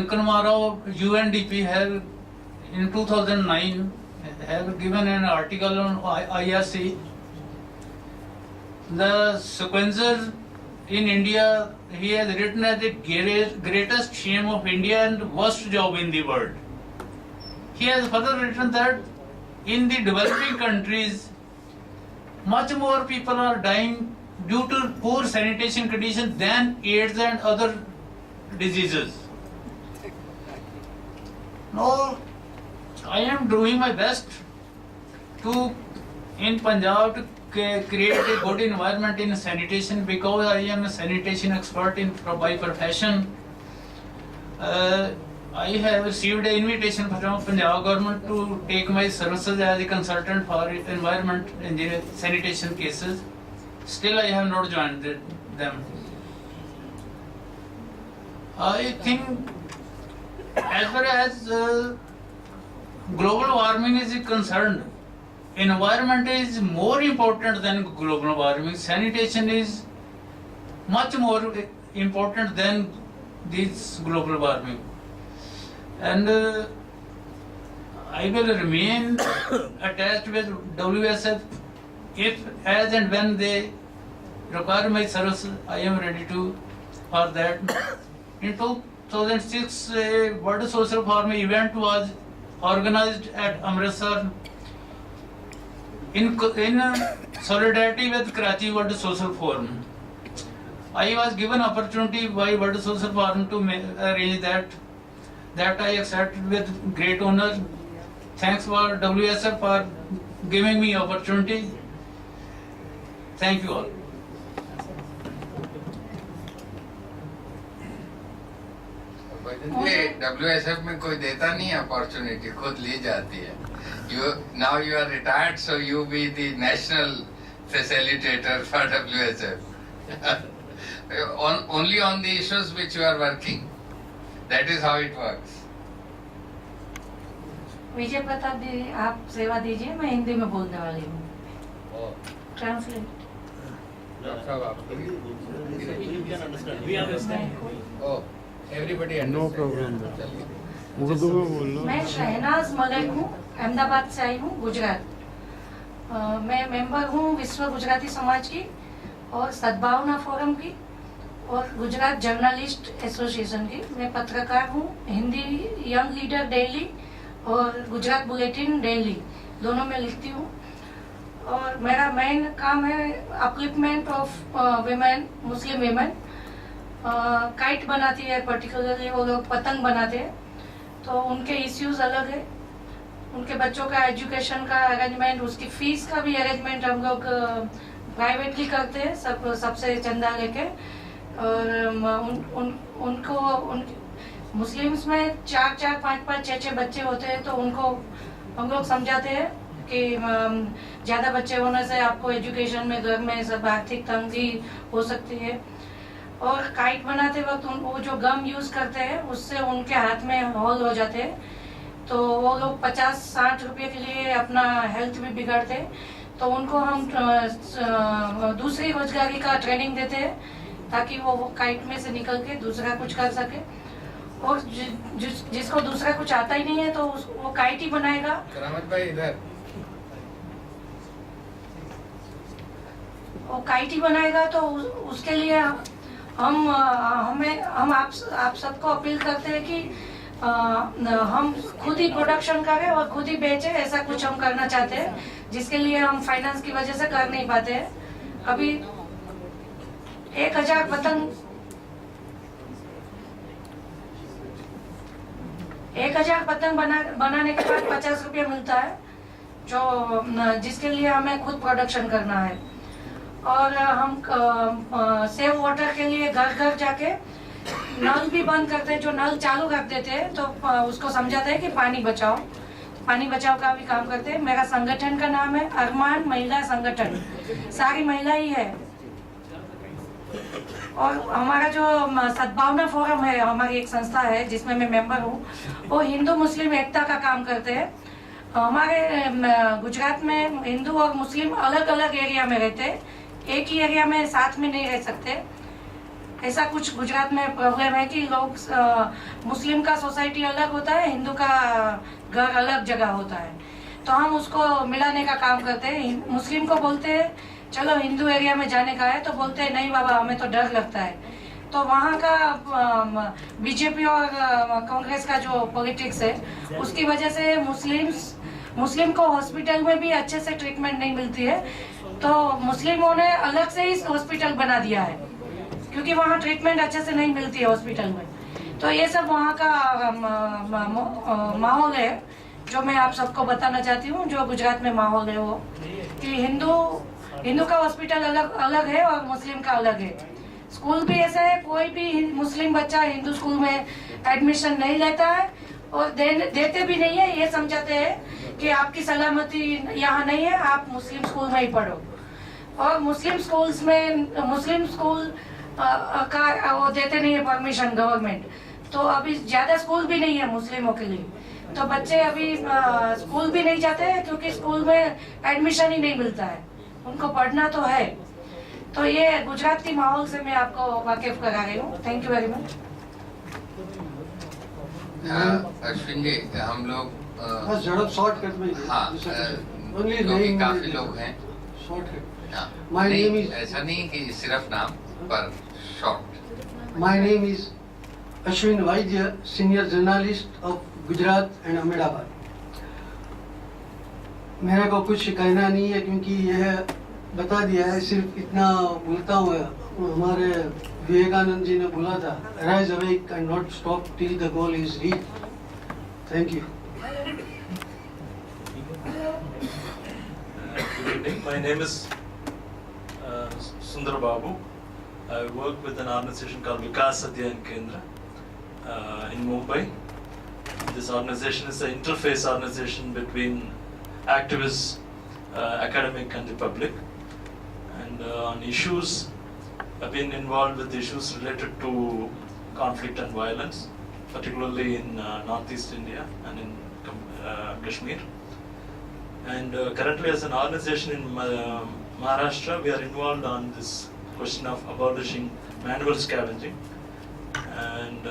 Kankanmaro UNDP have in 2009 have given an article on IIC. The sequencer in India, he has written as the greatest shame of India and worst job in the world. He has further written that in the developing countries, much more people are dying due to poor sanitation conditions than AIDS and other diseases. Now, I am doing my best to, in Punjab, to create a good environment in sanitation because I am a sanitation expert by profession. I have received an invitation from Punjab government to take my services as a consultant for environment and sanitation cases. Still, I have not joined them. I think, as far as global warming is concerned, environment is more important than global warming. Sanitation is much more important than this global warming. And I will remain attached with WSF if, as and when they require my service. I am ready to for that. In 2006, a World Social Forum event was organized at Amritsar in solidarity with Karachi World Social Forum. I was given opportunity by World Social Forum to arrange that I accepted with great honor. Thanks for WSF for giving me opportunity. Thank you all. WSF में कोई देता नहीं है opportunity, खुद ली जाती है. Now you are retired, so you be the national facilitator for WSF. Only on the issues which you are working. That is how it works. Vijay Pratap जी, आप सेवा दीजिए, मैं हिंदी में बोलने वाली हूँ. Translate. Oh, everybody understand. No problem. मैं शहनाज मलिक हूँ, अहमदाबाद से आई हूँ, गुजरात. मैं मेंबर हूँ विश्व गुजराती समाज की और सद्भावना फोरम की और गुजरात जर्नलिस्ट एसोसिएशन की. मैं पत्रकार हूँ, हिंदी यंग लीडर डेली और गुजरात बुलेटिन डेली दोनों में लिखती हूँ. और मेरा मेन काम है upliftment of women, Muslim women. Kite बनाती है, पर्टिकुलरली वो लोग पतंग बनाते हैं, तो उनके इश्यूज अलग है. उनके बच्चों का एजुकेशन का अरेंजमेंट, उसकी फीस का भी अरेंजमेंट हम लोग प्राइवेटली करते हैं, सबसे चंदा लेके. और उनको मुस्लिम्स में 4-4, 5-5, 6-6 बच्चे होते हैं, तो उनको हम लोग समझाते हैं कि ज़्यादा बच्चे होने से आपको एजुकेशन में, घर में सब आर्थिक तंगी हो सकती है. और काइट बनाते वक्त वो जो गम यूज़ करते हैं उससे उनके हाथ में होल हो जाते हैं, तो वो लोग 50-60 रुपये के लिए अपना हेल्थ भी बिगाड़ते हैं. तो उनको हम दूसरी रोजगारी का ट्रेनिंग देते हैं ताकि वो काइट में से निकल के दूसरा कुछ कर सके. और जिसको दूसरा कुछ आता ही नहीं है तो वो काइट ही बनाएगा. भाई इधर. वो काइट ही बनाएगा, तो उसके लिए हम आप सबको अपील करते हैं कि हम खुद ही प्रोडक्शन करें और खुद ही बेचें. ऐसा कुछ हम करना चाहते हैं, जिसके लिए हम फाइनेंस की वजह से कर नहीं पाते हैं. अभी 1000 पतंग 1000 पतंग बनाने के बाद 50 रुपये मिलता है, जो जिसके लिए हमें खुद प्रोडक्शन करना है. और हम सेव वाटर के लिए घर घर जाके नल भी बंद करते हैं. जो नल चालू रख देते हैं तो उसको समझाते हैं कि पानी बचाओ. पानी बचाओ का भी काम करते हैं. मेरा संगठन का नाम है अरमान महिला संगठन, सारी महिला ही है. और हमारा जो सद्भावना फोरम है, हमारी एक संस्था है जिसमें मैं मेंबर हूँ, वो हिंदू मुस्लिम एकता का काम करते हैं. हमारे गुजरात में हिंदू और मुस्लिम अलग अलग एरिया में रहते हैं, एक ही एरिया में साथ में नहीं रह सकते. ऐसा कुछ गुजरात में प्रॉब्लम है कि लोग मुस्लिम का सोसाइटी अलग होता है, हिंदू का घर अलग जगह होता है, तो हम उसको मिलाने का काम करते हैं। मुस्लिम को बोलते हैं चलो हिंदू एरिया में जाने का है, तो बोलते हैं नहीं बाबा हमें तो डर लगता है। तो वहाँ का बीजेपी और कांग्रेस का जो पॉलिटिक्स है उसकी वजह से मुस्लिम को हॉस्पिटल में भी अच्छे से ट्रीटमेंट नहीं मिलती है, तो मुस्लिमों ने अलग से ही हॉस्पिटल बना दिया है क्योंकि वहाँ ट्रीटमेंट अच्छे से नहीं मिलती है हॉस्पिटल में। तो ये सब वहाँ का माहौल है जो मैं आप सबको बताना चाहती हूँ, जो गुजरात में माहौल है वो कि हिंदू का हॉस्पिटल अलग है और मुस्लिम का अलग है। स्कूल भी ऐसा है, कोई भी मुस्लिम बच्चा हिंदू स्कूल में एडमिशन नहीं लेता है और देते भी नहीं है। ये समझाते हैं कि आपकी सलामती यहाँ नहीं है, आप मुस्लिम स्कूल में ही पढ़ो। और मुस्लिम स्कूल का वो देते नहीं है परमिशन गवर्नमेंट, तो अभी ज्यादा स्कूल भी नहीं है मुस्लिमों के लिए, तो बच्चे अभी स्कूल भी नहीं जाते हैं क्योंकि स्कूल में एडमिशन ही नहीं मिलता है। उनको पढ़ना तो है। तो ये गुजरात की माहौल से मैं आपको वाकिफ करा रही हूँ। Thank you very much. Ashwin ji, हम लोग शॉर्टकट में क्योंकि काफी लोग हैं, ऐसा नहीं कि सिर्फ नाम पर short. My name is Ashwin Vaidya, senior journalist of Gujarat and Ahmedabad. मेरे को कुछ कहना नहीं है क्योंकि यह बता दिया है। सिर्फ इतना बोलता हूँ, हमारे विवेकानंद जी ने बोला था, rise awake and not stop till the goal is reach. Thank you. Good evening. My name is Sundar Babu. I work with an organization called Vikas Adhyayan Kendra in Mumbai. This organization is an interface organization between activists, academic and the public. And on issues, I've been involved with issues related to conflict and violence, particularly in Northeast India and in Kashmir. And currently as an organization in Maharashtra, we are involved on this question of abolishing manual scavenging. And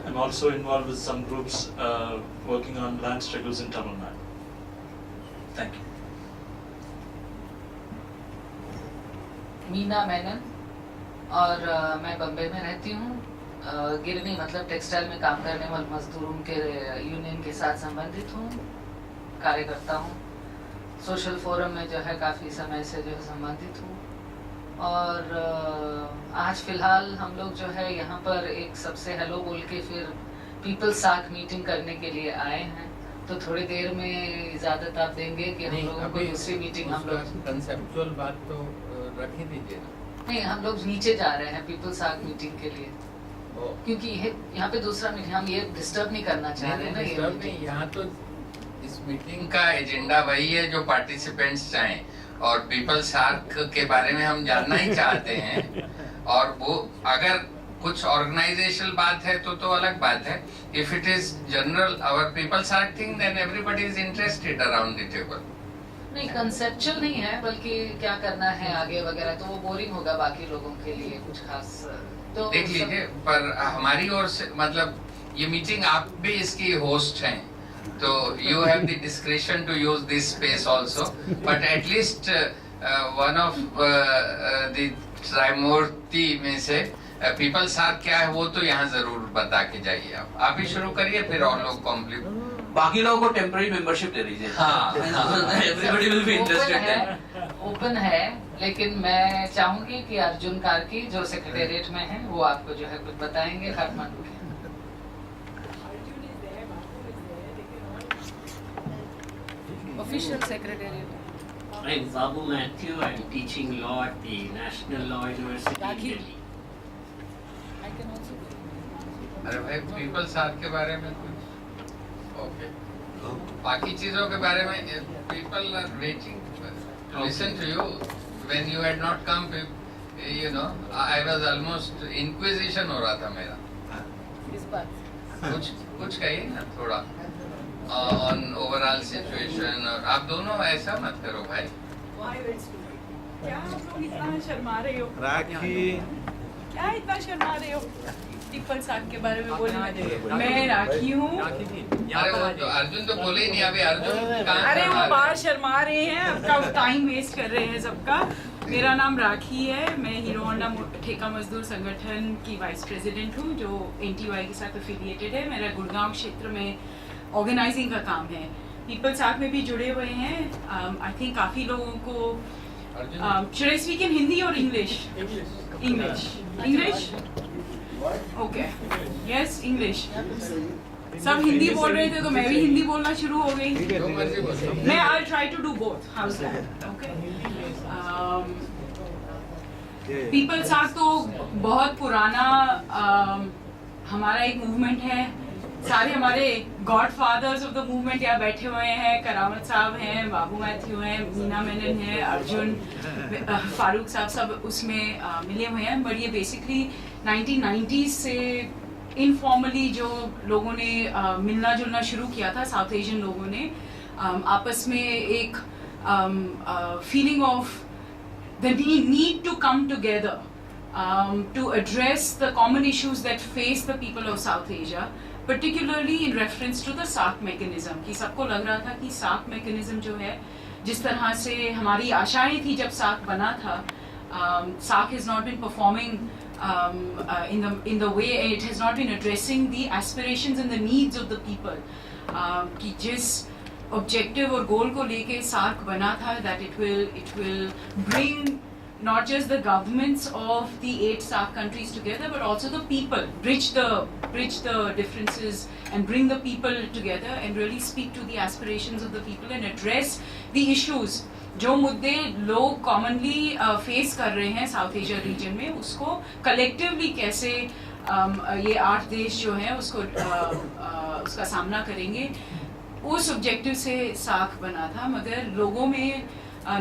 I'm also involved with some groups working on land struggles in Tamil Nadu. Thank you. Meena Menon, और मैं बम्बई में रहती हूँ। गिरनी मतलब textile में काम करने वाले मजदूरों के यूनियन के साथ संबंधित हूँ, कार्यकर्ता हूँ। सोशल फोरम में जो है काफ़ी समय से जो है संबंधित हूँ। और आज फिलहाल हम लोग जो है यहाँ पर एक सबसे हेलो बोल के फिर पीपल्स साथ मीटिंग करने के लिए आए हैं, तो थोड़ी देर में इजाज़त आप देंगे कि हम लोगों को दूसरी मीटिंग हम लोग कंसेप्चुअल बात तो रख ही दीजिए ना। नहीं, हम लोग नीचे जा रहे हैं पीपल्स साथ मीटिंग के लिए, क्योंकि यहाँ पे दूसरा मीटिंग हम ये डिस्टर्ब नहीं करना चाह रहे हैं ना। ये नहीं, यहाँ तो इस मीटिंग का एजेंडा वही है जो पार्टिसिपेंट्स चाहें, और पीपल्स आर्क के बारे में हम जानना ही चाहते हैं। और वो अगर कुछ ऑर्गेनाइजेशनल बात है तो अलग बात है। If it is general our people's आर्क thing, then everybody is interested around the table. नहीं, कंसेप्चुअल नहीं है, बल्कि क्या करना है आगे वगैरह, तो वो बोरिंग होगा बाकी लोगों के लिए कुछ खास। तो देख लीजिए, पर हमारी ओर से मतलब ये मीटिंग आप भी इसकी होस्ट हैं, तो you have the discretion to use this space also, but at least one of the त्रैमूर्ति में से पीपल्स आर्क क्या है वो तो यहाँ जरूर बता के जाइए। आप ही शुरू करिए, फिर और लोग कॉम्प्लीमेंट, बाकी लोगों को टेम्पररी मेंबरशिप दे दीजिए। हाँ, everybody will be interested. Open है, लेकिन मैं चाहूंगी कि अर्जुन कार्की जो सेक्रेटेरिएट में है वो आपको जो है कुछ बताएंगे काठमांडू के। Official secretariat. I'm Babu Matthew. I'm teaching law at the National Law University in Delhi. I can also do. अरे भाई, पीपल्स आर्क के बारे में कुछ ओके, बाकी चीजों के बारे में people are waiting to listen to you. When you had not come, you know, I was almost inquisition हो रहा था मेरा। इस बात कुछ कहिए ना थोड़ा ऑन ओवरऑल सिचुएशन। और आप दोनों ऐसा मत करो भाई। क्या आप लोग इतना शर्मा रहे हो? राखी, क्या इतना शर्मा रहे हो पीपल साग के बारे में बोलने में? मैं राखी हूँ। अरे वो तो अर्जुन तो बोले ही नहीं अभी। अर्जुन कहाँ अरे वो शर्मा बाहर रहे? शर्मा रहे हैं, आपका टाइम वेस्ट कर रहे हैं सबका। मेरा नाम राखी है, मैं हीरो होंडा ठेका मजदूर संगठन की वाइस प्रेसिडेंट हूँ जो NTY के साथ एफिलिएटेड है। मेरा गुड़गांव क्षेत्र में ऑर्गेनाइजिंग का काम है। पीपल साग में भी जुड़े हुए हैं। आई थिंक काफ़ी लोगों को should I speak in Hindi or English? English? Okay. Yes, English. सब हिंदी बोल रहे थे तो मैं भी हिंदी बोलना शुरू हो गई। जो मर्जी बोलो। मैं I'll try to do both. How's that? Okay. People साग तो बहुत पुराना हमारा एक मूवमेंट है। सारे हमारे godfathers of the movement यहाँ बैठे हुए हैं। करामत साहब हैं, बाबू मैथ्यू हैं, मीना मेनन है, अर्जुन, फारूक साहब, सब उसमें मिले हुए हैं। बट ये बेसिकली 1990s से इनफॉर्मली जो लोगों ने मिलना जुलना शुरू किया था, साउथ एशियन लोगों ने आपस में एक feeling of the need to come together to address the common issues that face the people of South Asia, particularly in reference to the SAARC mechanism। कि सबको लग रहा था कि SAARC mechanism जो है, जिस तरह से हमारी आशाएं थी जब SAARC बना था, SAARC has not been performing in the way, it has not been addressing the aspirations and the needs of the people। कि जिस objective और goal को लेके SAARC बना था, that it will bring not just the governments of the 8 SAARC countries together, but also the people, bridge the differences and bring the people together and really speak to the aspirations of the people and address the issues जो मुद्दे लोग commonly face कर रहे हैं south Asia region में, उसको collectively कैसे ये 8 देश जो हैं उसको उसका सामना करेंगे। उस ऑब्जेक्टिव से SAARC बना था, मगर लोगों में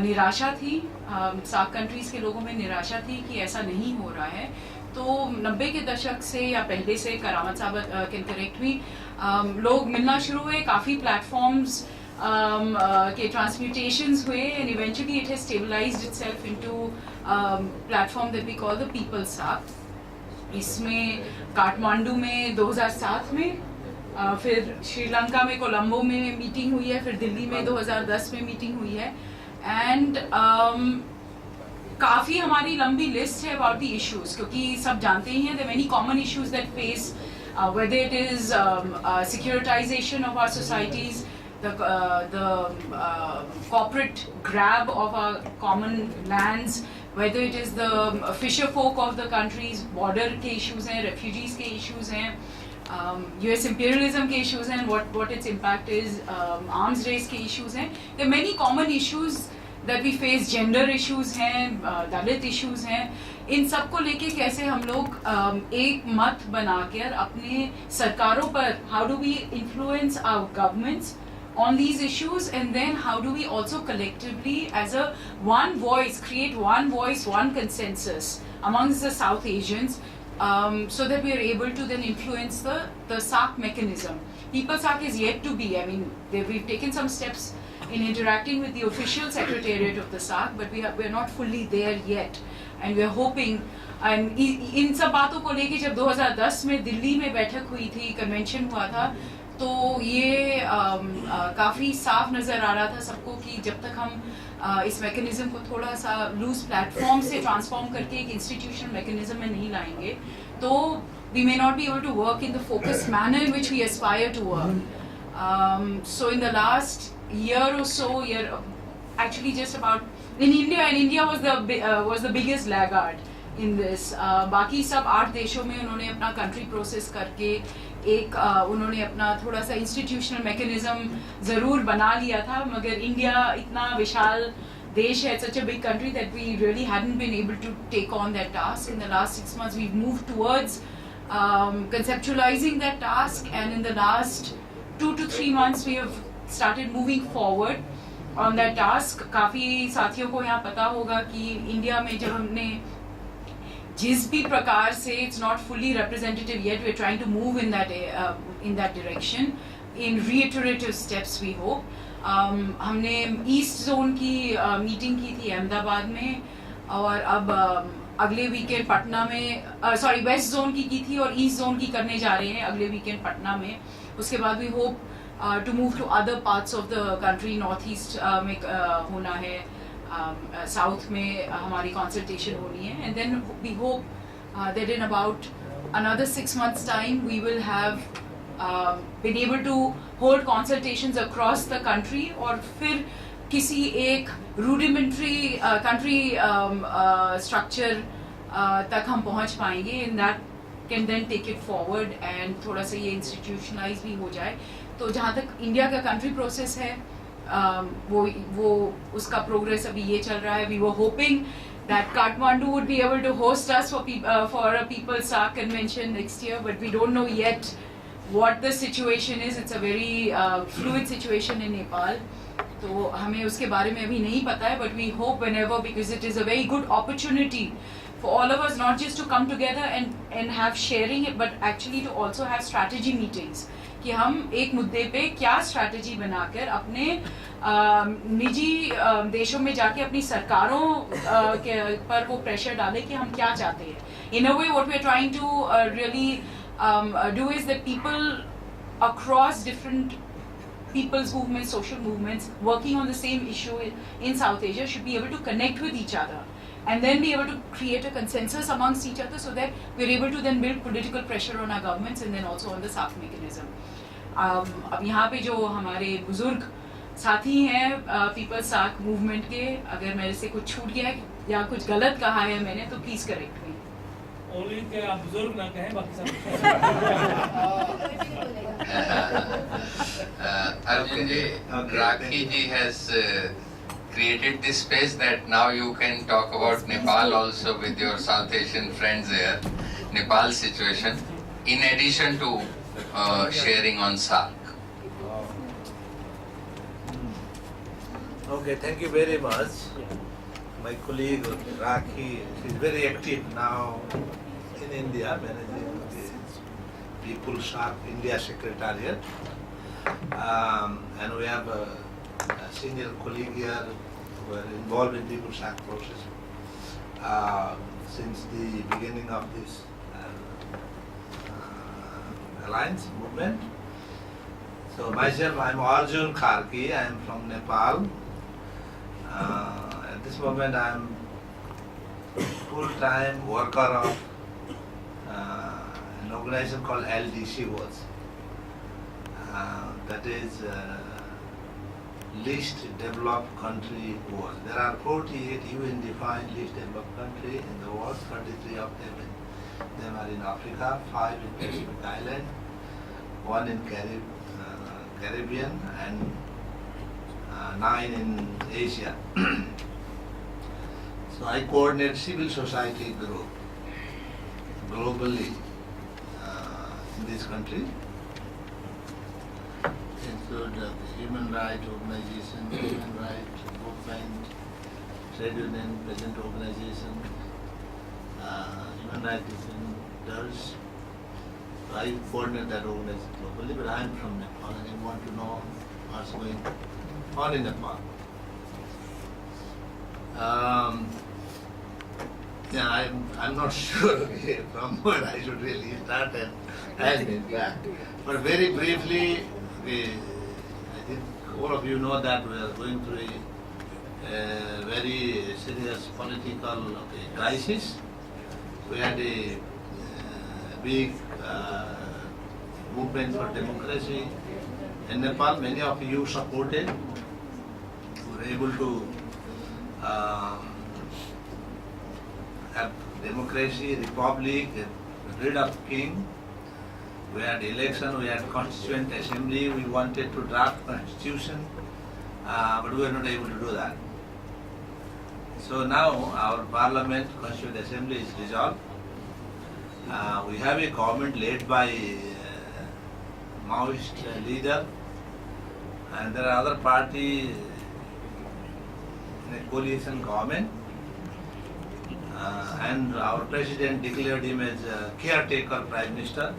निराशा थी, सार्क कंट्रीज के लोगों में निराशा थी कि ऐसा नहीं हो रहा है। तो 90 के दशक से या पहले से, करामत साहब कैन करेक्ट मी, लोग मिलना शुरू हुए, काफ़ी प्लेटफॉर्म्स के ट्रांसम्यूटेशंस हुए and eventually it has stabilised itself into platform that we call the people SAARC. इसमें काठमांडू में 2007 में, फिर श्रीलंका में कोलंबो में मीटिंग हुई है, फिर दिल्ली में 2010 में मीटिंग हुई है। एंड काफ़ी हमारी लंबी लिस्ट है अबाउट द इश्यूज, क्योंकि सब जानते ही हैं there many common issues that face, whether it is securitization of our societies, the corporate grab of our common lands, whether it is the fisher folk of the countries, border के issues हैं, refugees के issues हैं, US imperialism के issues हैं, what its impact is, arms race के issues हैं। There are many common issues that we face, gender issues हैं, दलित issues हैं। इन सब को लेके कैसे हम लोग एक मत बनाकर अपने सरकारों पर, how do we influence our governments on these issues, and then how do we also collectively as a one voice create one voice, one consensus amongst the South Asians, so that we are able to then influence the SAARC mechanism. People SAARC is yet to be, I mean, we've taken some steps in interacting with the official secretariat of the SAARC, but we are not fully there yet, and we are hoping। and इन सब बातों को लेके जब 2010 में दिल्ली में बैठक हुई थी, कन्वेंशन हुआ था, तो ये काफ़ी साफ नज़र आ रहा था सबको कि जब तक हम इस मैकेनिज्म को थोड़ा सा लूज प्लेटफॉर्म से ट्रांसफॉर्म करके एक इंस्टीट्यूशनल मैकेनिज्म में नहीं लाएंगे, तो we may not be able to work in the focused manner in which we aspire to work। So in the last year or so, actually just about in India, and India was the biggest laggard in this। बाकी सब 8 देशों में उन्होंने अपना country process करके एक उन्होंने अपना थोड़ा सा इंस्टीट्यूशनल मैकेनिज्म ज़रूर बना लिया था, मगर इंडिया इतना विशाल देश है, such a big country, that we really hadn't been able to take on that task। In the last 6 months we've moved towards conceptualizing that task, and in the last 2 to 3 months we have started moving forward on that task। काफ़ी साथियों को यहाँ पता होगा कि India में जब हमने जिस भी प्रकार से, it's not fully representative yet, we're trying to move in that direction in reiterative steps we hope। हमने ईस्ट जोन की मीटिंग की थी अहमदाबाद में, और अब अगले वीकेंड पटना में सॉरी वेस्ट जोन की थी और ईस्ट जोन की करने जा रहे हैं अगले वीकेंड पटना में. उसके बाद we hope to move to other parts of the country. North east में होना है, साउथ में हमारी कंसल्टेशन होनी है, and then we hope that in about another 6 months time we will have been able to hold consultations across the country. और फिर किसी एक rudimentary country structure तक हम पहुंच पाएंगे, and that can then take it forward and थोड़ा सा ये institutionalize भी हो जाए. तो जहाँ तक इंडिया का कंट्री प्रोसेस है वो उसका प्रोग्रेस अभी ये चल रहा है. We were hoping that Kathmandu would be able to host us for a People's Saak convention next year, but we don't know yet what the situation is. It's a very fluid situation in Nepal. तो हमें उसके बारे में अभी नहीं पता है, but we hope whenever, because it is a very good opportunity for all of us not just to come together and have sharing it, but actually to also have strategy meetings. कि हम एक मुद्दे पे क्या strategy बनाकर अपने निजी देशों में जाके अपनी सरकारों के पर वो प्रेशर डालें कि हम क्या चाहते हैं. In a way what we are trying to really do is that people across different people's movements, social movements, working on the same issue in South Asia should be able to connect with each other and then be able to create a consensus amongst each other so that we're able to then build political pressure on our governments and then also on the SAARC mechanism. अब यहाँ पे जो हमारे बुजुर्ग साथी हैं peoples SAARC movement के, अगर मेरे से कुछ छूट गया है या कुछ गलत कहा है मैंने तो प्लीज करेक्ट मी. ओनली के आप बुजुर्ग ना कहें, बाकी सब. Arjun ji, Rakhi ji has created this space that now you can talk about Nepal also with your South Asian friends there, Nepal situation, in addition to sharing on SAARC. Okay, thank you very much. My colleague Rakhi, she is very active now in India, managing the People's Saarc India Secretariat. And we have a senior colleague here who are involved in People's Saarc process since the beginning of this alliance movement. So myself, I am Arjun Kharki, I am from Nepal. At this moment I am full-time worker of an organization called LDC was. That is Least Developed Country was. There are 48 UN-defined least developed countries in the world. 33 of them are in Africa, 5 in Pacific Island, 1 in Caribbean, and 9 in Asia. So I coordinate civil society group globally in this country. Include human rights organization, human rights movement, trade union, peasant organization, human rights defenders. So I coordinate that organization globally, but I am from Nepal and I want to know what's going on in Nepal. Yeah, I'm not sure from where I should really start and end that. But very briefly, I think all of you know that we are going through a very serious political crisis. We had a big movement for democracy in Nepal. Many of you supported. We were able to have democracy, republic, get rid of king. We had election, we had constituent assembly, we wanted to draft constitution, but we were not able to do that. So now our parliament, constituent assembly is dissolved. We have a government led by Maoist leader, and there are other parties in a coalition government. And our president declared him as a caretaker prime minister.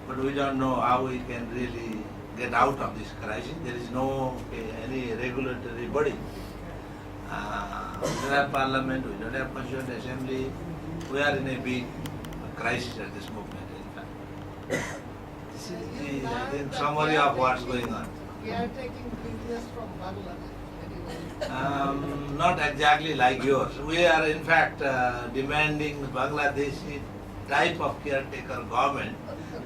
But we don't know how we can really get out of this crisis. There is no any regulatory body. We don't have parliament, we don't have constituent assembly. We are in a big crisis at this moment, in fact. This is the, I think, summary of what's going on. We are taking business from Bangladesh. Not exactly like yours. We are in fact demanding the Bangladeshi type of caretaker government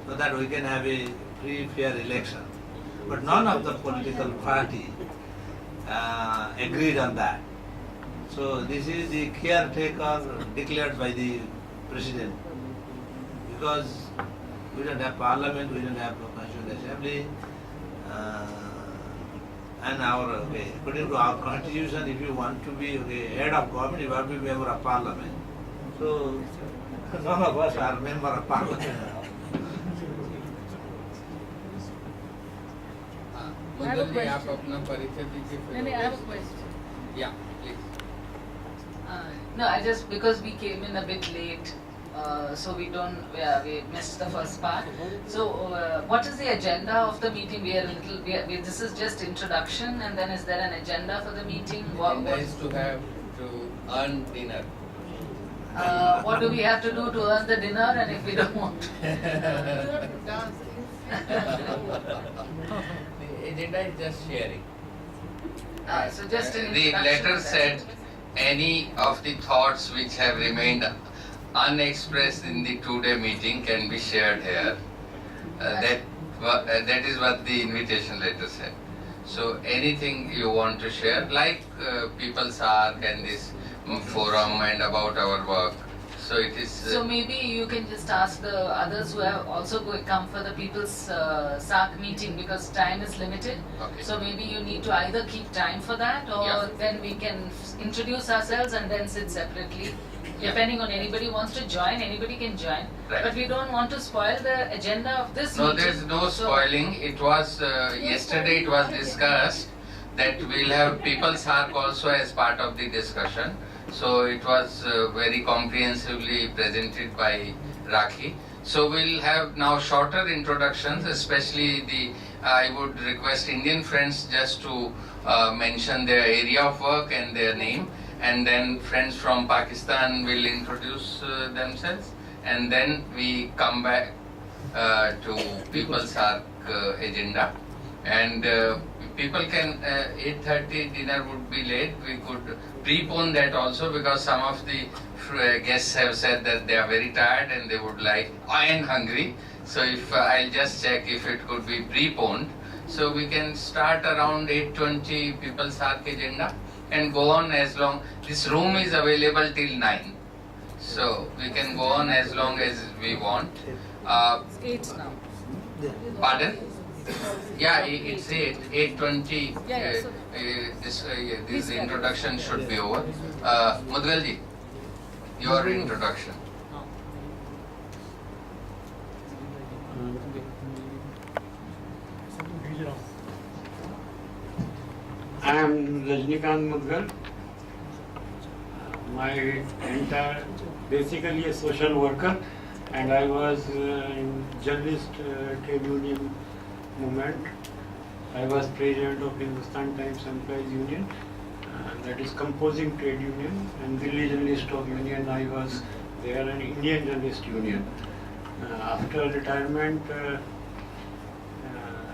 so that we can have a free, fair election. But none of the political party agreed on that. So this is the caretaker declared by the president. Because we don't have parliament, we don't have a constituent assembly. And according to our constitution, if you want to be head of government, you have to be member of parliament. So none of us are member of parliament. I have a मुद्दल जी, आप question. अपना परिचय दीजिए फिर I have a question. Yeah, please. No, I just because we came in a bit late, so we missed the first part. So, what is the agenda of the meeting? This is just introduction, and then is there an agenda for the meeting? Agenda is to earn dinner. What do we have to do to earn the dinner, and if we don't want? The agenda is just sharing. So just an The introduction, letter that's said it. any of the thoughts which have remained unexpressed in the two-day meeting can be shared here. That is what the invitation letter said. So anything you want to share, like People's Ark and this forum and about our work. So it is. So maybe you can just ask the others who have also come for the People's SARC meeting because time is limited. Okay. So maybe you need to either keep time for that or Yeah. then we can introduce ourselves and then sit separately. Yeah. Depending on anybody wants to join, anybody can join. Right. But we don't want to spoil the agenda of this No, meeting. there is no So- spoiling. It was yesterday. It was discussed that we'll have People's Ark also as part of the discussion. So it was very comprehensively presented by Rakhi. So we'll have now shorter introductions, especially I would request Indian friends just to mention their area of work and their name, and then friends from Pakistan will introduce themselves, and then we come back to People's Ark agenda. And people can 8:30 dinner would be late. We could prepone that also because some of the guests have said that they are very tired and they would like and hungry. So if I'll just check if it could be preponed. So we can start around 8:20 People's Ark agenda and go on as long. This room is available till 9. So we can go on as long as we want. It's 8 now. Pardon? Yeah, it's 8:20. Yeah, This introduction should be over. Mudgal ji, your introduction. I am Rajnikant Mudgal. My entire, basically a social worker, and I was in journalist trade union movement. I was president of Hindustan Times Employees Union, that is composing trade union, and Delhi Journalist of Union. I was there, an Indian Journalist Union. After retirement,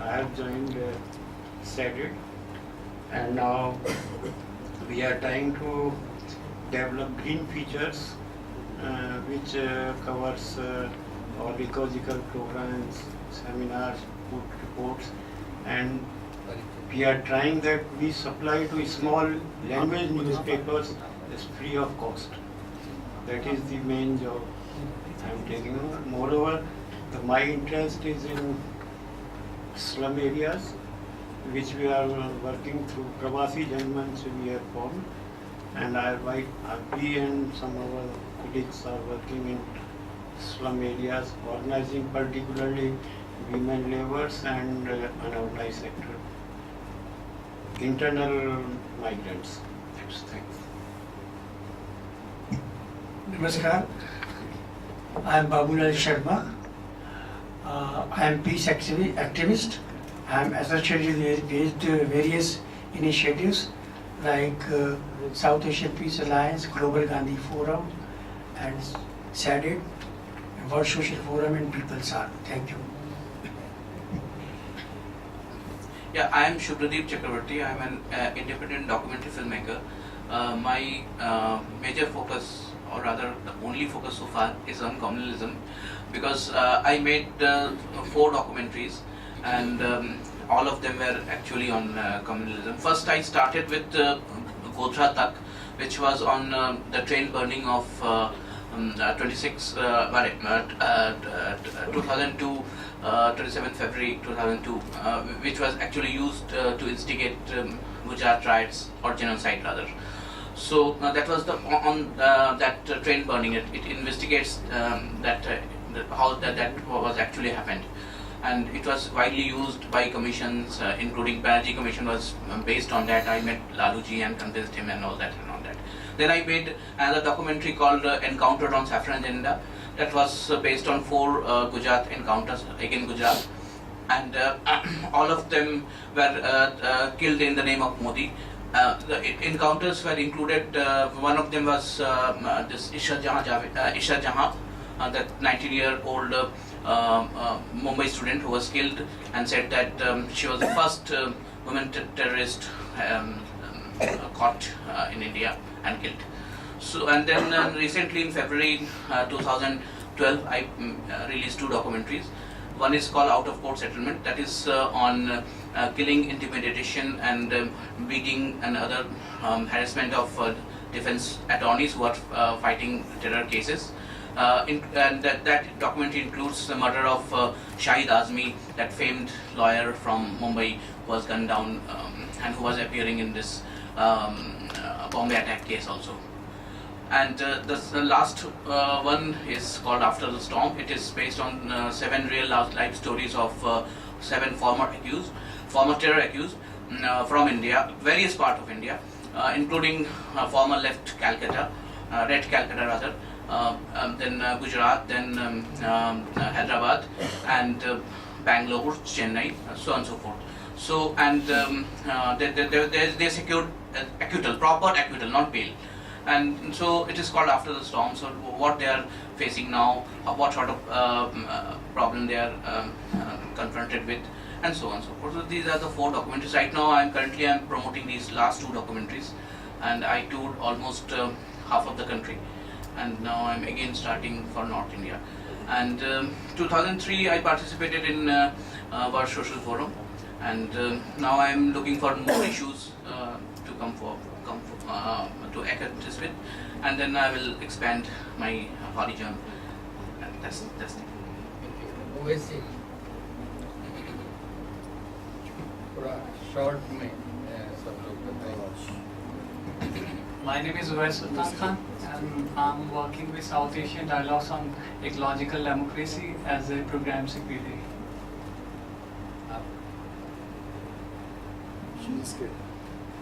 I have joined SEDIT, and now we are trying to develop green features which covers all ecological programs, seminars, food reports, and we are trying that we supply to small language newspapers is free of cost. That is the main job I am taking over. Moreover, my interest is in slum areas, which we are working through Pravasi Janmanch we have formed, and we and some of our colleagues are working in slum areas, organizing particularly women laborers and unorganized sector, internal migrants. Thanks. Namaskar. I am Babulal Sharma. I am peace activist. I am associated with various initiatives like South Asian Peace Alliance, Global Gandhi Forum, and SADIT, World Social Forum, and People's Ark. Thank you. Yeah, I am Shubhradeep Chakravarti. I am an independent documentary filmmaker. My major focus, or rather the only focus so far, is on communalism, because I made 4 documentaries, and all of them were actually on communalism. First I started with Godhra Tak, which was on the train burning of 2002, 27 February 2002, which was actually used to instigate Gujarat riots, or genocide rather. So that was on that train burning. It investigates how that was actually happened, and it was widely used by commissions, including Banerjee Commission was based on that. I met Laluji and convinced him and all that. Then I made another documentary called Encountered on Saffron Agenda. That was based on 4 Gujarat encounters again Gujarat, and all of them were killed in the name of Modi. The encounters were included. One of them was this Isha Jahan, that 19-year-old Mumbai student who was killed, and said that she was the first woman terrorist caught in India and killed. So, and then recently in February 2012, I released 2 documentaries. One is called Out of Court Settlement, that is on killing, intimidation, and beating and other harassment of defense attorneys who are fighting terror cases. And that documentary includes the murder of Shahid Azmi, that famed lawyer from Mumbai who was gunned down and who was appearing in this Bombay attack case also. And the last one is called After the Storm. It is based on 7 real life stories of 7 former terror accused from India, various parts of India, including former left Calcutta, red Calcutta rather, then Gujarat, then Hyderabad, and Bangalore, Chennai, so on and so forth. So, and they secured acquittal, proper acquittal, not bail. And so it is called After the Storm. So what they are facing now, what sort of problem they are confronted with, and so on and so forth. So these are the 4 documentaries. Right now I am promoting these last 2 documentaries, and I toured almost half of the country, and now I am again starting for North India. And 2003 I participated in World Social Forum, and now I am looking for more issues to come to accomplish with, and then I will expand my horizon. And that's it. वैसे थोड़ा short में सब लोग बताएं. My name is Uwais Sultan Khan, and I'm working with South Asian Dialogues on Ecological Democracy as a program secretary.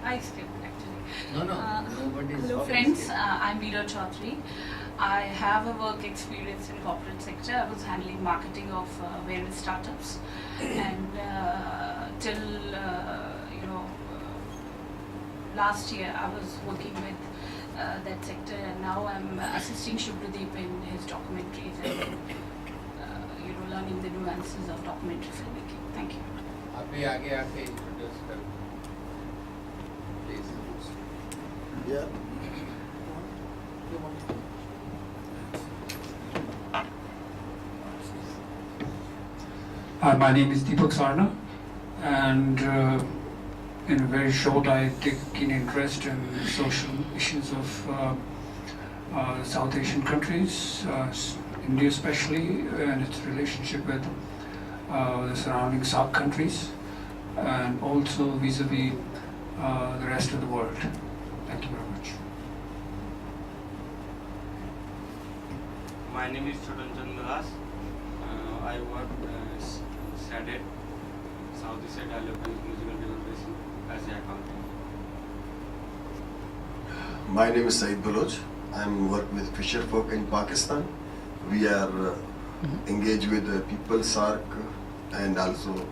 I skipped actually. No, nobody's. Hello friends, I'm Veera Chaudhary. I have a work experience in corporate sector. I was handling marketing of various startups, and till last year I was working with that sector, and now I'm assisting Shubhradeep in his documentaries and learning the nuances of documentary filmmaking. Thank you. आप भी आगे आके introduce कर please. Yeah. My name is Deepak Sarna, and in a very short, I take keen interest in social issues of South Asian countries, India especially, and its relationship with the surrounding SAARC countries, and also vis-a-vis the rest of the world. Thank you very much. My name is Chotan Chandaras. I work SADIT, South Asia Dialogue and Ecological Democracy, as an accountant. My name is Saeed Baloch. I work with Fisher Folk in Pakistan. We are engaged with the People SAARC and also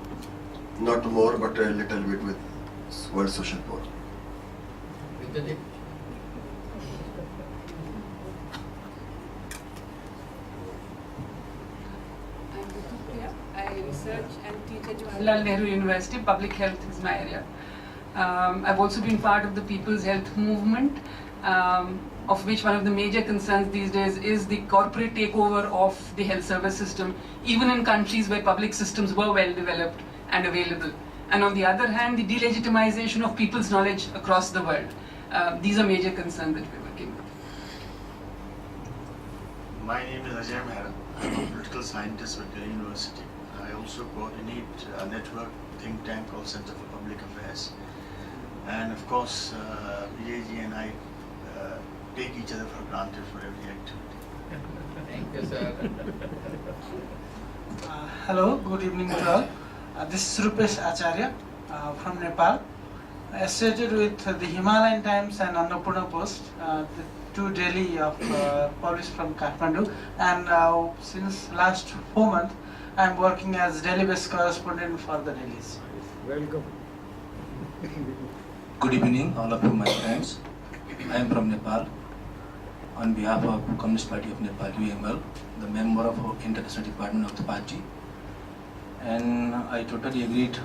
not more but a little bit with World Social Forum. Vidyadeep. I research and teach at Jawaharlal Nehru University. Public health is my area. I've also been part of the People's Health Movement, of which one of the major concerns these days is the corporate takeover of the health service system, even in countries where public systems were well developed and available. And on the other hand, the delegitimization of people's knowledge across the world. These are major concerns that we're working with. My name is Ajay Mehra. I'm a political scientist with the university. I also coordinate a network think tank called Center for Public Affairs. And of course, Vijay and I take each other for granted for every activity. Thank you, sir. Hello, good evening to all. This is Rupesh Acharya from Nepal. Associated with the Himalayan Times and Annapurna Post, the two daily published from Kathmandu, and since last 4 months I am working as daily-based correspondent for the dailies. Welcome. Good evening, all of you, my friends. I am from Nepal. On behalf of Communist Party of Nepal, UML, the member of International Department of the party, and I totally agreed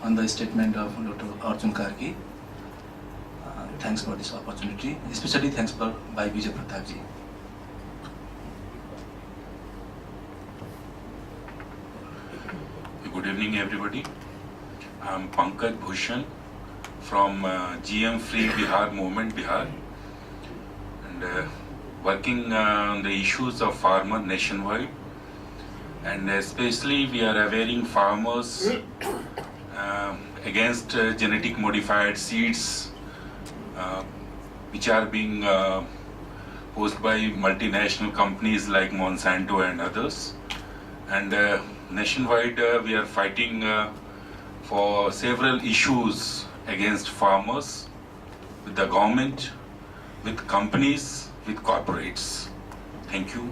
on the statement of Dr. Arjun Karki. Thanks for this opportunity, especially thanks by Vijay Pratap ji. Good evening, everybody. I'm Pankaj Bhushan from GM Free Bihar Movement, Bihar, and working on the issues of farmer nationwide, and especially we are awareing farmers against genetic modified seeds which are being posed by multinational companies like Monsanto and others. And nationwide we are fighting for several issues against farmers, with the government, with companies, with corporates. Thank you.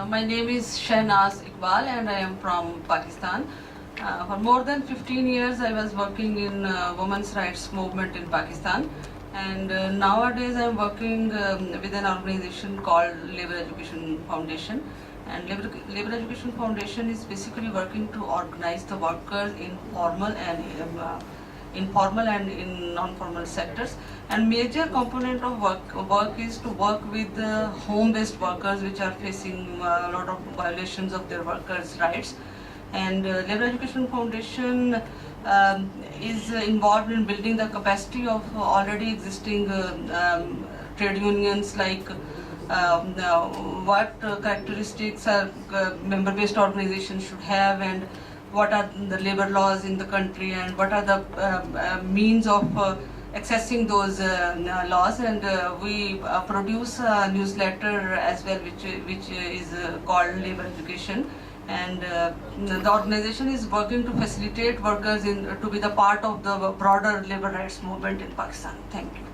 My name is Shahnaz Iqbal and I am from Pakistan. For more than 15 years I was working in women's rights movement in Pakistan, and nowadays I am working with an organization called Labour Education Foundation. And Labour Education Foundation is basically working to organize the workers in formal and in non-formal sectors. And major component of work is to work with the home-based workers which are facing a lot of violations of their workers' rights. And Labour Education Foundation is involved in building the capacity of already existing trade unions, like what characteristics are member-based organizations should have, and what are the labor laws in the country, and what are the means of accessing those laws. And we produce a newsletter as well, which is called Labor Education. And the organization is working to facilitate workers to be the part of the broader labor rights movement in Pakistan. Thank you.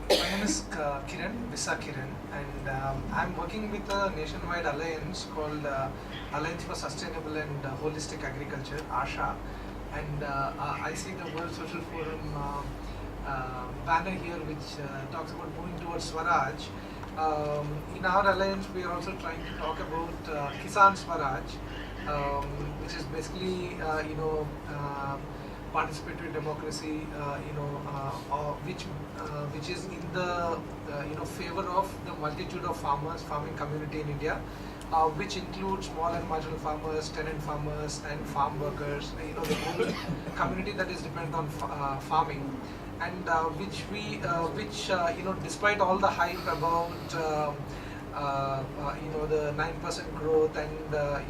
My name is Kiran, Visa Kiran, and I'm working with a nationwide alliance called Alliance for Sustainable and Holistic Agriculture, ASHA. And I see the World Social Forum banner here, which talks about moving towards Swaraj. In our alliance, we are also trying to talk about Kisan Swaraj, which is basically, participatory democracy, which is in the favor of the multitude of farming community in India, which includes small and marginal farmers, tenant farmers, and farm workers. The whole community that is dependent on farming, and despite all the hype about the 9% growth and the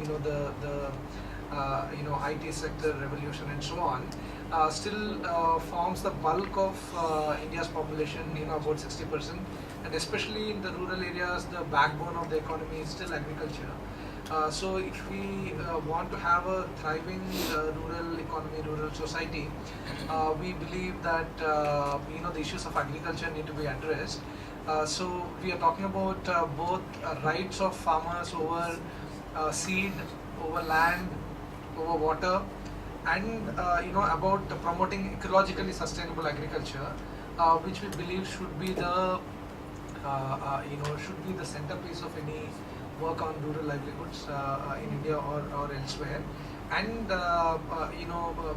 IT sector revolution and so on, still forms the bulk of India's population, about 60%, and especially in the rural areas, the backbone of the economy is still agriculture. So if we want to have a thriving rural economy, rural society, we believe that the issues of agriculture need to be addressed. So we are talking about both rights of farmers over seed, over land, over water, and about promoting ecologically sustainable agriculture, which we believe should be the centerpiece of any work on rural livelihoods in India or elsewhere, and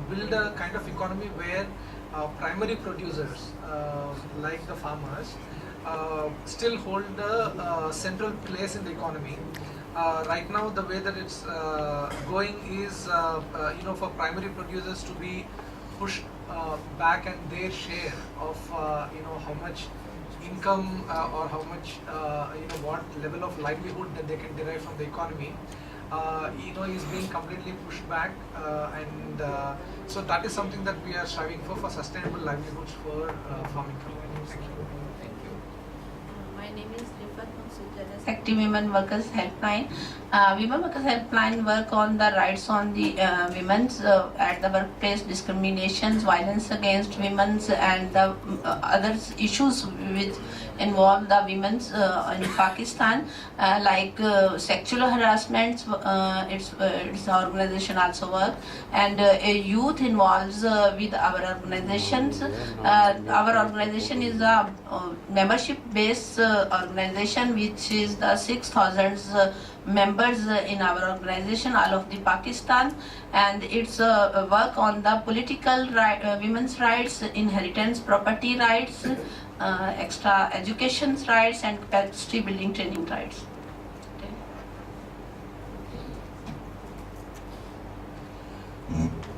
build a kind of economy where primary producers like the farmers still hold a central place in the economy. Right now, the way that it's going is, for primary producers to be pushed back, and their share of, how much income or how much, what level of livelihood that they can derive from the economy, is being completely pushed back, and so that is something that we are striving for sustainable livelihoods for farming communities. Thank you. My name is Rifat Mansoor, Active Women Workers Helpline. Women Workers Helpline work on the rights on the women's at the workplace, discriminations, violence against women, and the other issues which involve the women's in Pakistan, like sexual harassment. Its organization also work, and youth involves with our organizations. Our organization is a membership-based organization, which is the 6,000 members in our organization, all of the Pakistan, and it's work on the political women's rights, inheritance property rights, extra education rights, and capacity building training rights.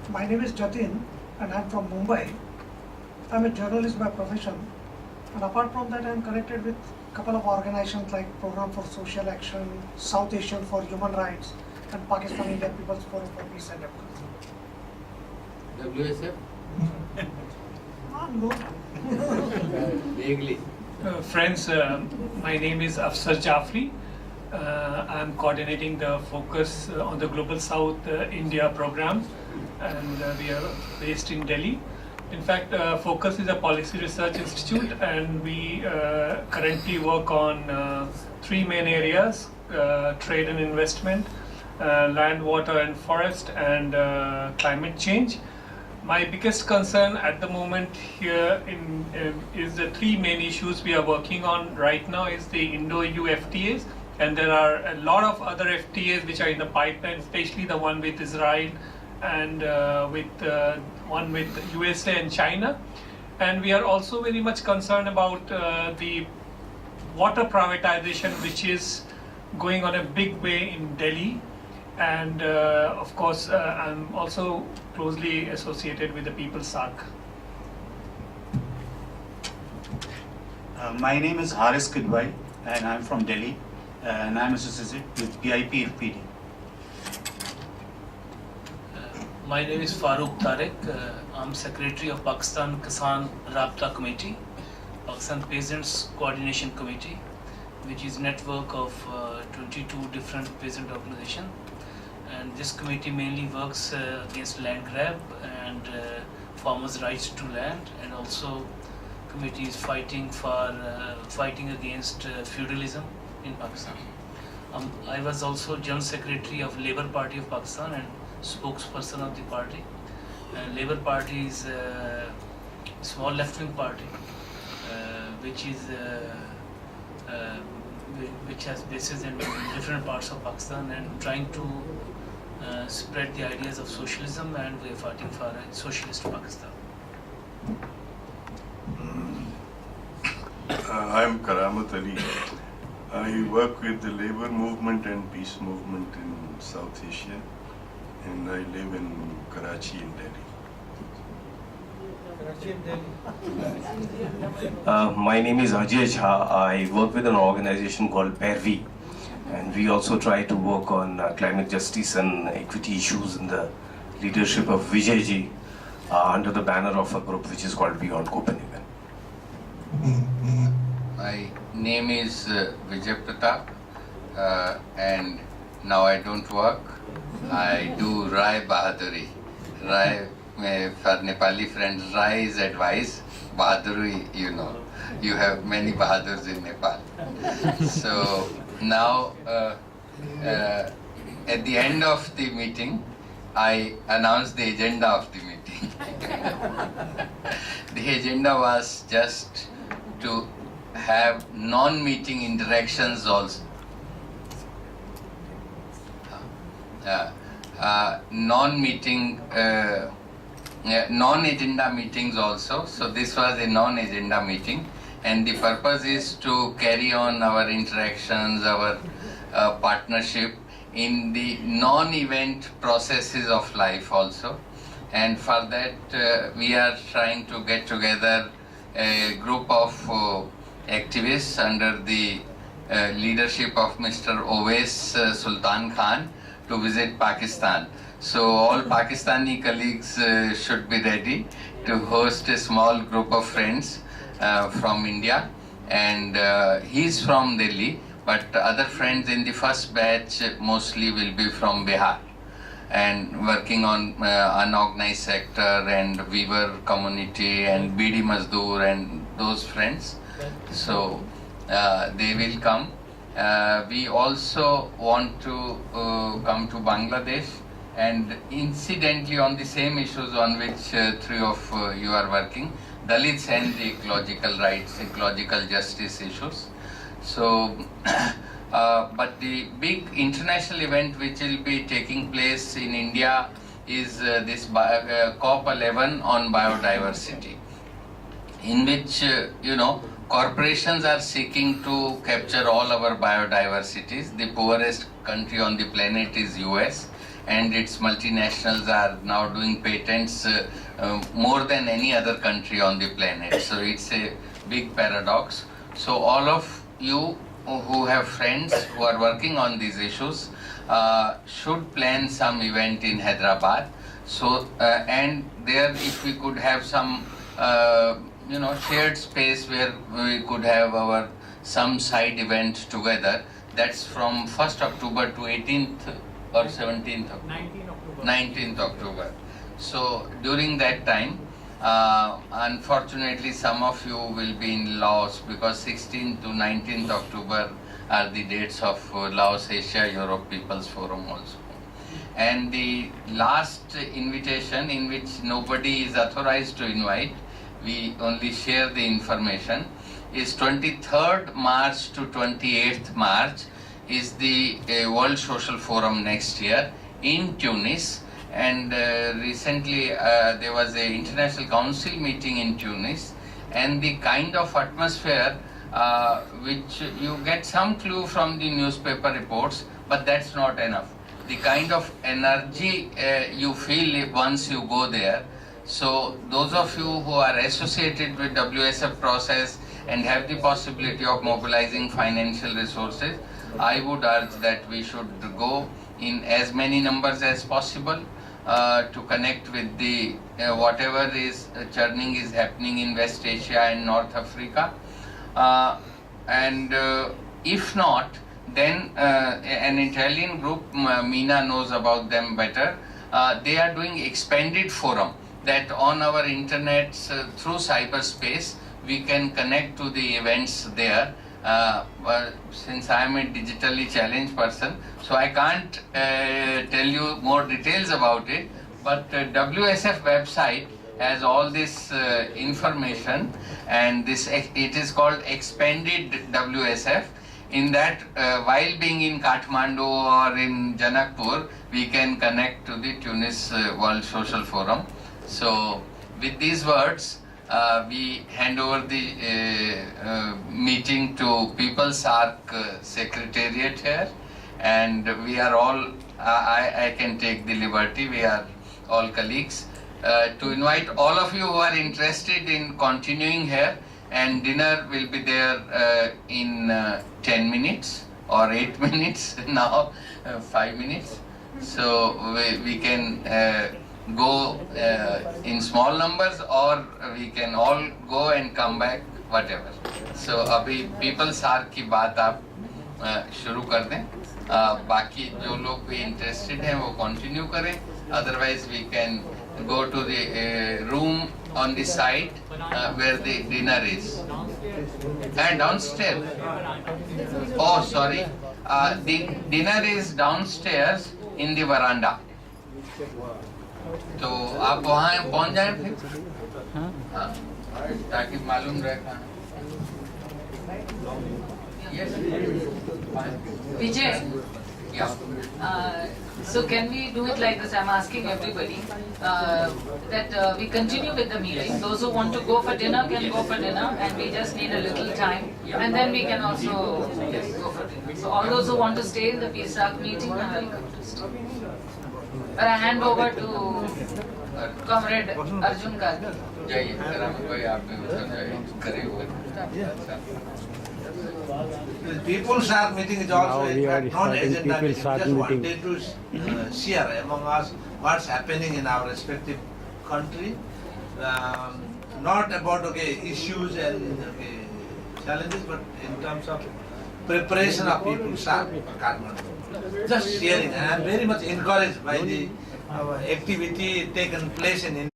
My name is Jatin and I'm from Mumbai. I'm a journalist by profession, and apart from that I'm connected with a couple of organizations like Program for Social Action, South Asian for Human Rights, and Pakistan India People's Forum for Peace and Democracy. WSF? No. Vaguely. Friends, my name is Afsar Jafri. I'm coordinating the focus on the Global South India program, and we are based in Delhi. In fact, Focus is a policy research institute, and we currently work on 3 main areas: trade and investment, land, water and forest, and climate change. My biggest concern at the moment here is the 3 main issues we are working on right now is the Indo-EU FTAs, and there are a lot of other FTAs which are in the pipeline, especially the one with Israel and with one with USA and China. And we are also very much concerned about the water privatization, which is going on a big way in Delhi. And of course, I'm also closely associated with the People's SARC. My name is Haris Kidwai, and I'm from Delhi, and I'm associated with PIP FPD. My name is Farooq Tariq. I'm Secretary of Pakistan Kisan Rabta Committee, Pakistan Peasants Coordination Committee, which is a network of 22 different peasant organizations. And this committee mainly works against land grab and farmers' rights to land, and also committee is fighting against feudalism in Pakistan. I was also General Secretary of Labour Party of Pakistan and spokesperson of the party. Labour Party is a small left-wing party, which has bases in different parts of Pakistan and trying to spread the ideas of socialism, and we are fighting for a socialist Pakistan. I'm Karamat Ali. I work with the labor movement and peace movement in South Asia, and I live in Karachi in Delhi. My name is Ajay Jha. I work with an organization called Pairvi, and we also try to work on climate justice and equity issues in the leadership of Vijayji under the banner of a group which is called Beyond Copenhagen. My name is Vijay Pratap, and Now I don't work. I do Rai Bahaduri. Rai, for Nepali friends, Rai is advice. Bahaduri, you know. You have many Bahadurs in Nepal. So now, at the end of the meeting, I announced the agenda of the meeting. The agenda was just to have non-meeting interactions also. Non-meeting, non-agenda meetings also. So this was a non-agenda meeting, and the purpose is to carry on our interactions, our partnership in the non-event processes of life also. And for that we are trying to get together a group of activists under the leadership of Mr. Owais Sultan Khan to visit Pakistan. So all Pakistani colleagues should be ready to host a small group of friends from India, and he's from Delhi, but other friends in the first batch mostly will be from Bihar and working on unorganized sector and weaver community and Bidi Mazdoor and those friends. So they will come. We also want to come to Bangladesh, and incidentally on the same issues on which three of you are working, Dalits and the ecological rights, ecological justice issues. So, but the big international event which will be taking place in India is this COP11 on biodiversity, in which, you know, corporations are seeking to capture all our biodiversities. The poorest country on the planet is US, and its multinationals are now doing patents more than any other country on the planet. So it's a big paradox. So all of you who have friends who are working on these issues should plan some event in Hyderabad. So and there, if we could have some you know, shared space where we could have our some side event together. That's from 1st October to 18th or 17th October? 19th October. So during that time, unfortunately some of you will be in Laos, because 16th to 19th October are the dates of Laos Asia Europe People's Forum also. And the last invitation, in which nobody is authorized to invite, we only share the information, is 23rd March to 28th March is the World Social Forum next year in Tunis. And recently there was an international council meeting in Tunis, and the kind of atmosphere which you get some clue from the newspaper reports, but that's not enough. The kind of energy you feel once you go there. So those of you who are associated with WSF process and have the possibility of mobilizing financial resources, I would urge that we should go in as many numbers as possible to connect with the whatever is churning is happening in West Asia and North Africa. And if not, then an Italian group, Mina knows about them better, they are doing expanded forum, that on our internet through cyberspace we can connect to the events there. Since I am a digitally challenged person, so I can't tell you more details about it, but WSF website has all this information, and this it is called Expanded WSF. In that, while being in Kathmandu or in Janakpur, we can connect to the Tunis World Social Forum. So with these words, we hand over the meeting to People's Arc Secretariat here, and we are all, I can take the liberty, we are all colleagues, to invite all of you who are interested in continuing here, and dinner will be there in 10 minutes or 8 minutes now, 5 minutes. So we can go in small numbers, or we can all go and come back, whatever. So abhi People's Arc ki baat aap शुरू कर दें. बाकी जो लोग भी interested हैं वो continue करें. Otherwise we can go to the room on the side where the dinner is. And downstairs. Oh, sorry. The dinner is downstairs in the veranda. तो आप वहाँ पहुँच जाएं फिर. हाँ, ताकि मालूम रहे कहाँ. Yes. Vijay. Yeah. So can we do it like this? I'm asking everybody that we continue with the meeting. Those who want to go for dinner can go for dinner, and we just need a little time, and then we can also go for dinner. So all those who want to stay in the PSAC meeting are welcome to stay. But I hand over to Comrade Arjun Gargi. जाइए राम भाई आप भी उधर जाइए करिए. The People's Ark meeting is also Now we are non-agenda starting meeting. People's Ark Just meeting. wanted to share among us what's happening in our respective country. Not about issues and challenges, but in terms of preparation of People's Ark for Kathmandu. Just sharing, and I'm very much encouraged by the activity taken place in India.